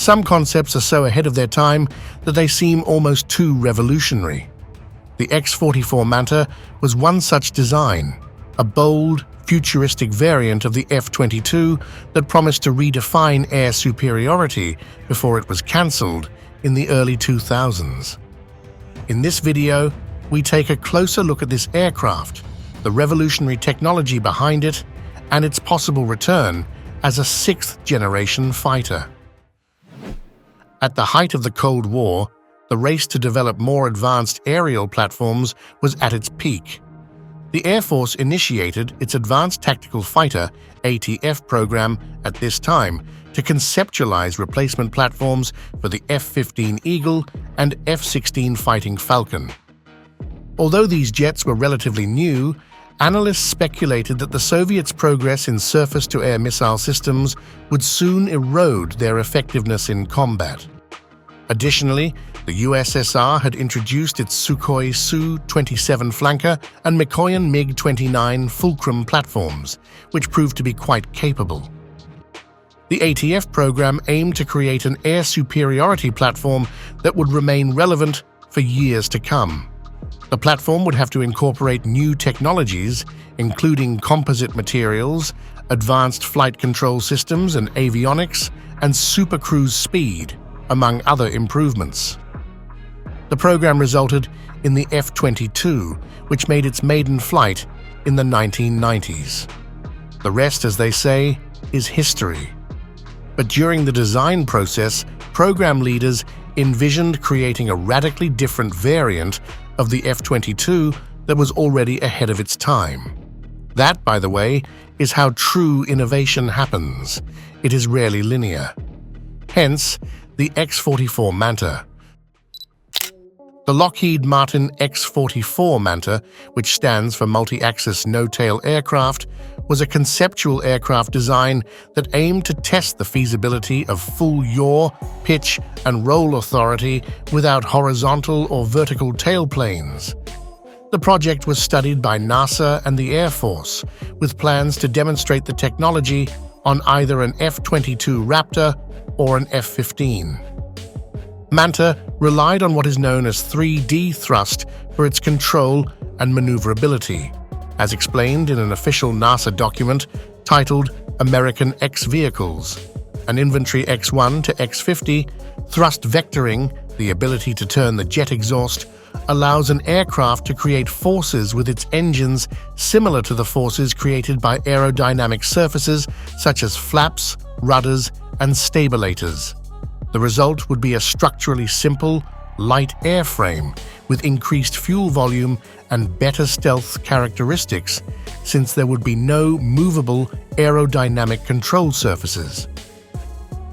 Some concepts are so ahead of their time that they seem almost too revolutionary. The X-44 Manta was one such design, a bold, futuristic variant of the F-22 that promised to redefine air superiority before it was cancelled in the early 2000s. In this video, we take a closer look at this aircraft, the revolutionary technology behind it, and its possible return as a sixth-generation fighter. At the height of the Cold War, the race to develop more advanced aerial platforms was at its peak. The Air Force initiated its Advanced Tactical Fighter (ATF) program at this time to conceptualize replacement platforms for the F-15 Eagle and F-16 Fighting Falcon. Although these jets were relatively new, analysts speculated that the Soviets' progress in surface-to-air missile systems would soon erode their effectiveness in combat. Additionally, the USSR had introduced its Sukhoi Su-27 flanker and Mikoyan MiG-29 Fulcrum platforms, which proved to be quite capable. The ATF program aimed to create an air superiority platform that would remain relevant for years to come. The platform would have to incorporate new technologies, including composite materials, advanced flight control systems and avionics, and supercruise speed, among other improvements. The program resulted in the F-22, which made its maiden flight in the 1990s. The rest, as they say, is history. But during the design process, program leaders envisioned creating a radically different variant of the F-22 that was already ahead of its time. That, by the way, is how true innovation happens. It is rarely linear. Hence, the X-44 Manta. The Lockheed Martin X-44 Manta, which stands for Multi-Axis No-Tail Aircraft, was a conceptual aircraft design that aimed to test the feasibility of full yaw, pitch, and roll authority without horizontal or vertical tailplanes. The project was studied by NASA and the Air Force, with plans to demonstrate the technology on either an F-22 Raptor or an F-15. Manta relied on what is known as 3D thrust for its control and maneuverability, as explained in an official NASA document titled American X Vehicles. An inventory X-1 to X-50, thrust vectoring, the ability to turn the jet exhaust, allows an aircraft to create forces with its engines similar to the forces created by aerodynamic surfaces such as flaps, rudders, and stabilators. The result would be a structurally simple, light airframe with increased fuel volume and better stealth characteristics, since there would be no movable aerodynamic control surfaces.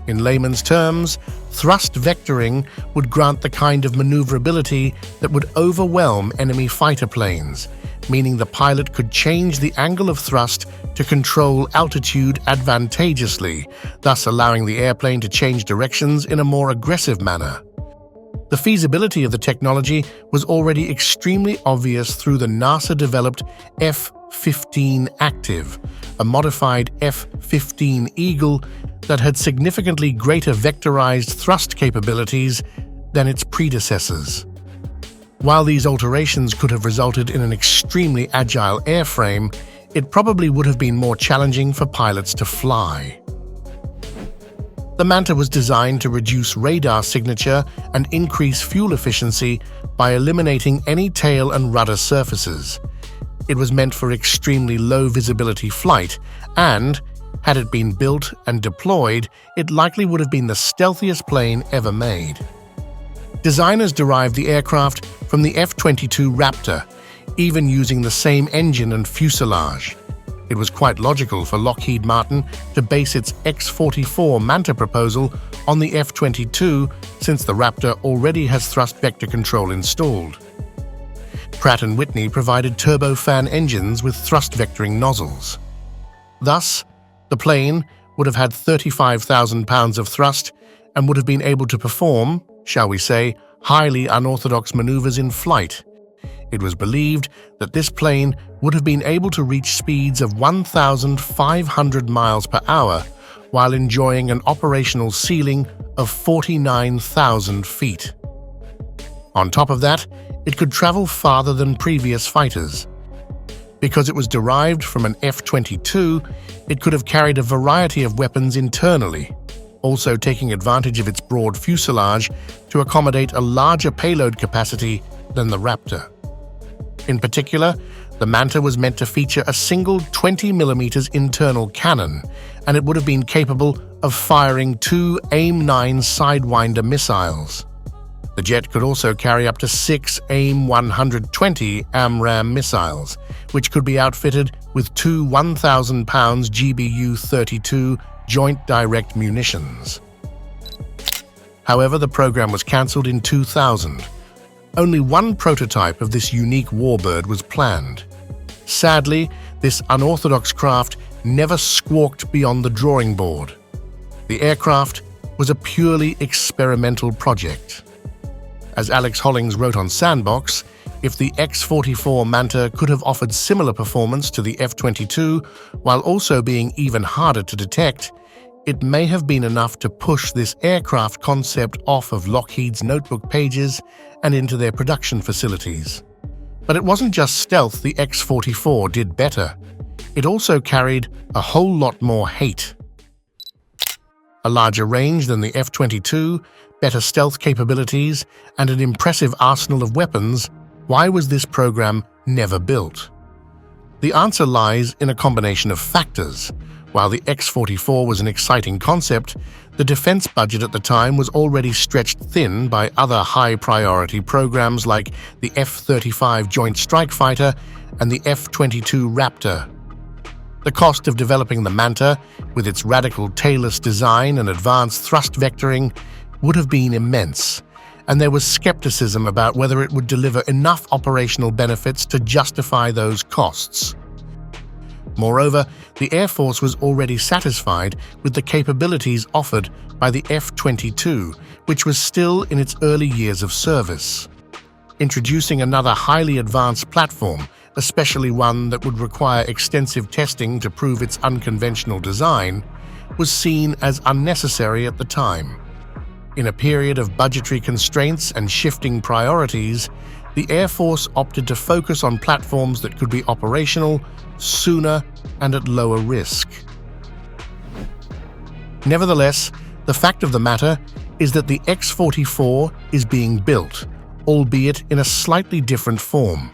In layman's terms, thrust vectoring would grant the kind of maneuverability that would overwhelm enemy fighter planes, meaning the pilot could change the angle of thrust to control altitude advantageously, thus allowing the airplane to change directions in a more aggressive manner. The feasibility of the technology was already extremely obvious through the NASA-developed F-15 Active, a modified F-15 Eagle that had significantly greater vectorized thrust capabilities than its predecessors. While these alterations could have resulted in an extremely agile airframe, it probably would have been more challenging for pilots to fly. The Manta was designed to reduce radar signature and increase fuel efficiency by eliminating any tail and rudder surfaces. It was meant for extremely low visibility flight, and, had it been built and deployed, it likely would have been the stealthiest plane ever made. Designers derived the aircraft from the F-22 Raptor, even using the same engine and fuselage. It was quite logical for Lockheed Martin to base its X-44 Manta proposal on the F-22, since the Raptor already has thrust vector control installed. Pratt & Whitney provided turbofan engines with thrust vectoring nozzles. Thus, the plane would have had 35,000 pounds of thrust and would have been able to perform, shall we say, highly unorthodox maneuvers in flight. It was believed that this plane would have been able to reach speeds of 1,500 miles per hour while enjoying an operational ceiling of 49,000 feet. On top of that, it could travel farther than previous fighters. Because it was derived from an F-22, it could have carried a variety of weapons internally, also taking advantage of its broad fuselage to accommodate a larger payload capacity than the Raptor. In particular, the Manta was meant to feature a single 20mm internal cannon, and it would have been capable of firing 2 AIM-9 Sidewinder missiles. The jet could also carry up to 6 AIM-120 AMRAAM missiles, which could be outfitted with 2 1,000-pound GBU-32 Joint Direct munitions. However, the program was cancelled in 2000. Only one prototype of this unique warbird was planned. Sadly, this unorthodox craft never squawked beyond the drawing board. The aircraft was a purely experimental project. As Alex Hollings wrote on Sandbox, if the X-44 Manta could have offered similar performance to the F-22 while also being even harder to detect, it may have been enough to push this aircraft concept off of Lockheed's notebook pages and into their production facilities. But it wasn't just stealth the X-44 did better. It also carried a whole lot more hate. A larger range than the F-22, better stealth capabilities, and an impressive arsenal of weapons, why was this program never built? The answer lies in a combination of factors. While the X-44 was an exciting concept, the defense budget at the time was already stretched thin by other high-priority programs like the F-35 Joint Strike Fighter and the F-22 Raptor. The cost of developing the Manta, with its radical tailless design and advanced thrust vectoring, would have been immense, and there was skepticism about whether it would deliver enough operational benefits to justify those costs. Moreover, the Air Force was already satisfied with the capabilities offered by the F-22, which was still in its early years of service. Introducing another highly advanced platform, especially one that would require extensive testing to prove its unconventional design, was seen as unnecessary at the time. In a period of budgetary constraints and shifting priorities, the Air Force opted to focus on platforms that could be operational sooner and at lower risk. Nevertheless, the fact of the matter is that the X-44 is being built, albeit in a slightly different form.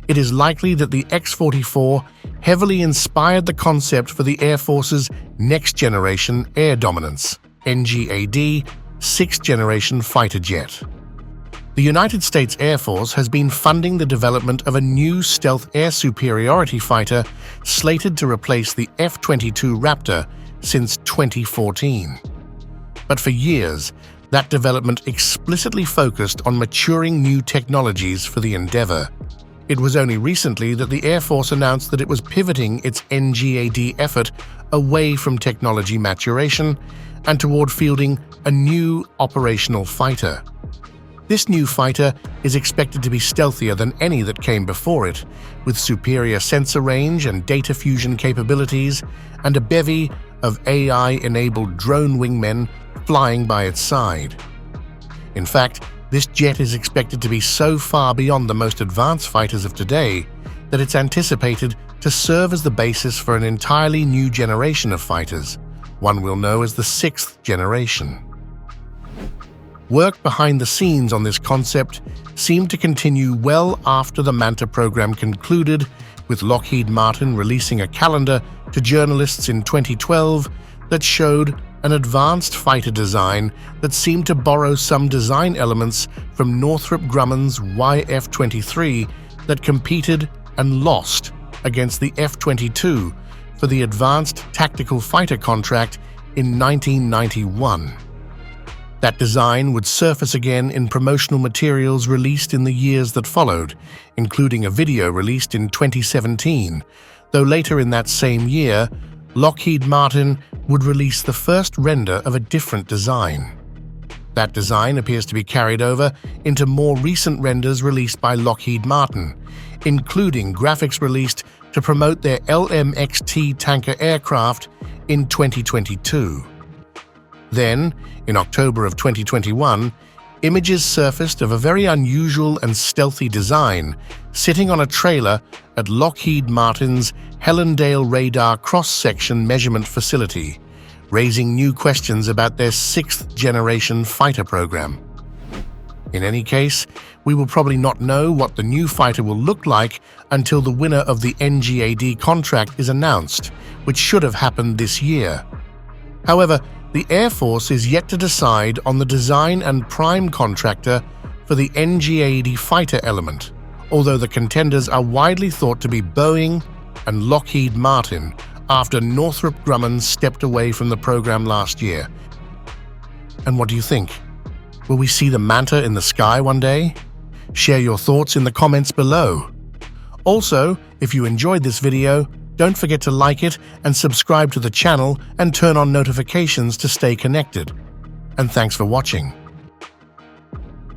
It is likely that the X-44 heavily inspired the concept for the Air Force's next-generation air dominance, NGAD, sixth-generation fighter jet. The United States Air Force has been funding the development of a new stealth air superiority fighter slated to replace the F-22 Raptor since 2014. But for years, that development explicitly focused on maturing new technologies for the endeavor. It was only recently that the Air Force announced that it was pivoting its NGAD effort away from technology maturation and toward fielding a new operational fighter. This new fighter is expected to be stealthier than any that came before it, with superior sensor range and data fusion capabilities, and a bevy of AI-enabled drone wingmen flying by its side. In fact, this jet is expected to be so far beyond the most advanced fighters of today that it's anticipated to serve as the basis for an entirely new generation of fighters, one we'll know as the sixth generation. Work behind the scenes on this concept seemed to continue well after the Manta program concluded, with Lockheed Martin releasing a calendar to journalists in 2012 that showed an advanced fighter design that seemed to borrow some design elements from Northrop Grumman's YF-23 that competed and lost against the F-22 for the Advanced Tactical Fighter contract in 1991. That design would surface again in promotional materials released in the years that followed, including a video released in 2017, though later in that same year, Lockheed Martin would release the first render of a different design. That design appears to be carried over into more recent renders released by Lockheed Martin, including graphics released to promote their LMXT tanker aircraft in 2022. Then, in October of 2021, images surfaced of a very unusual and stealthy design sitting on a trailer at Lockheed Martin's Helendale Radar Cross-Section Measurement Facility, raising new questions about their sixth-generation fighter program. In any case, we will probably not know what the new fighter will look like until the winner of the NGAD contract is announced, which should have happened this year. However, the Air Force is yet to decide on the design and prime contractor for the NGAD fighter element, although the contenders are widely thought to be Boeing and Lockheed Martin after Northrop Grumman stepped away from the program last year. And what do you think? Will we see the Manta in the sky one day? Share your thoughts in the comments below. Also, if you enjoyed this video, don't forget to like it and subscribe to the channel and turn on notifications to stay connected. And thanks for watching.